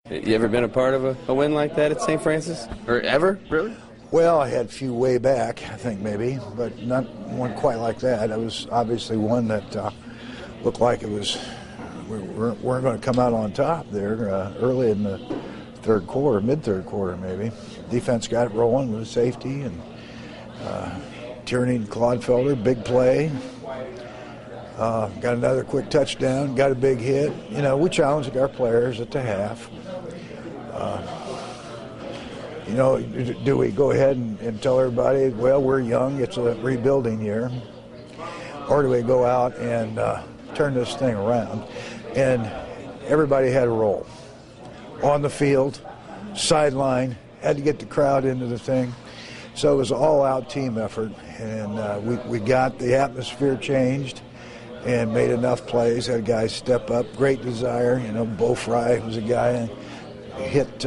You ever been a part of a win like that at St. Francis? Or ever, really? Well, I had a few way back, I think maybe, but not one quite like that. It was obviously one that looked like it was we weren't going to come out on top there early in the third quarter, mid-third quarter maybe. Defense got it rolling with safety, and Tierney and Clodfelder, big play. Got another quick touchdown, got a big hit. You know, we challenged our players at the half. You know, do we go ahead and tell everybody, well, we're young, it's a rebuilding year, or do we go out and turn this thing around? And everybody had a role. On the field, sideline, had to get the crowd into the thing. So it was an all-out team effort, and we got the atmosphere changed and made enough plays, had guys step up, great desire. You know, Bo Fry was a guy who hit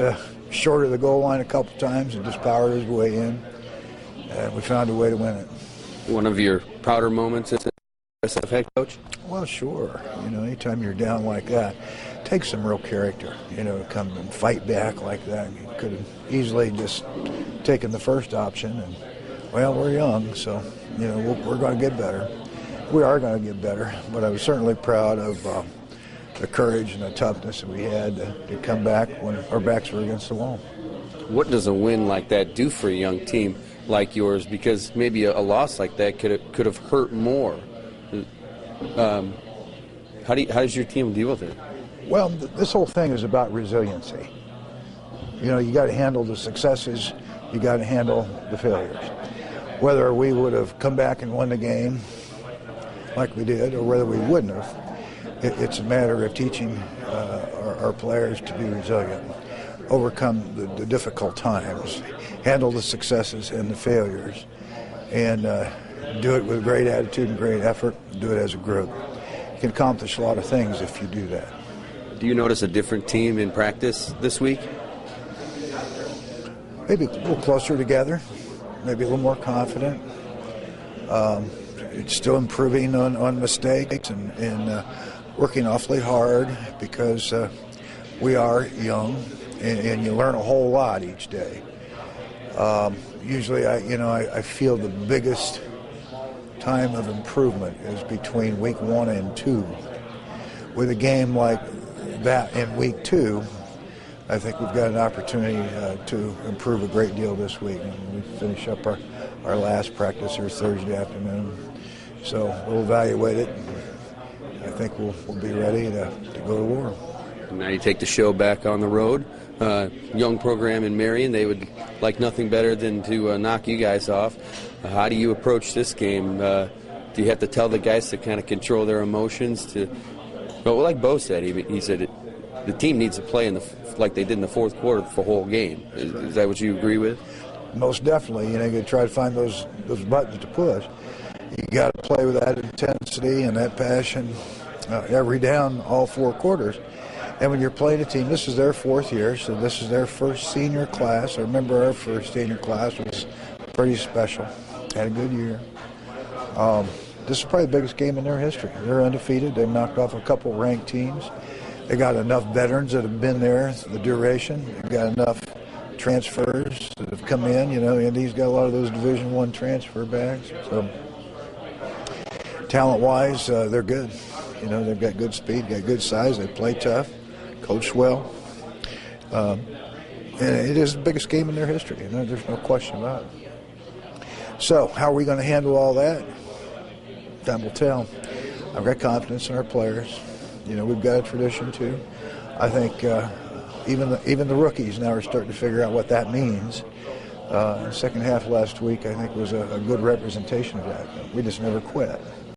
short of the goal line a couple times and just powered his way in, and we found a way to win it. One of your prouder moments as USF head coach? Well, sure. You know, anytime you're down like that, it takes some real character, you know, to come and fight back like that. You could have easily just taken the first option, and, well, we're young, so, you know, we're going to get better. We are going to get better, but I was certainly proud of the courage and the toughness that we had to come back when our backs were against the wall. What does a win like that do for a young team like yours? Because maybe a loss like that could have hurt more. How does your team deal with it? Well, this whole thing is about resiliency. You know, you got to handle the successes, you got to handle the failures. Whether we would have come back and won the game like we did, or whether we wouldn't have, it's a matter of teaching our players to be resilient, overcome the difficult times, handle the successes and the failures, and do it with great attitude and great effort, do it as a group. You can accomplish a lot of things if you do that. Do you notice a different team in practice this week? Maybe a little closer together, maybe a little more confident. It's still improving on mistakes and working awfully hard because we are young, and you learn a whole lot each day. Usually, I feel the biggest time of improvement is between week 1 and 2. With a game like that in week 2, I think we've got an opportunity to improve a great deal this week. And we finish up our last practice here Thursday afternoon. So we'll evaluate it. I think we'll be ready to go to war. Now you take the show back on the road. Young program in Marian, they would like nothing better than to knock you guys off. How do you approach this game? Do you have to tell the guys to kind of control their emotions? Well, like Bo said, he said the team needs to play like they did in the fourth quarter for the whole game. Is that what you agree with? Most definitely. You know, you got to try to find those buttons to push. You got to play with that intensity and that passion every down, all 4 quarters. And when you're playing a team, this is their 4th year, so this is their first senior class. I remember our first senior class was pretty special. Had a good year. This is probably the biggest game in their history. They're undefeated. They've knocked off a couple ranked teams. They got enough veterans that have been there the duration. They've got enough transfers that have come in. You know, and he's got a lot of those Division I transfer bags. So talent-wise, they're good. You know, they've got good speed, got good size. They play tough, coach well. And it is the biggest game in their history. You know, there's no question about it. So how are we going to handle all that? Time will tell. I've got confidence in our players. You know, we've got a tradition too. I think even the rookies now are starting to figure out what that means. The second half last week, I think, was a good representation of that. We just never quit.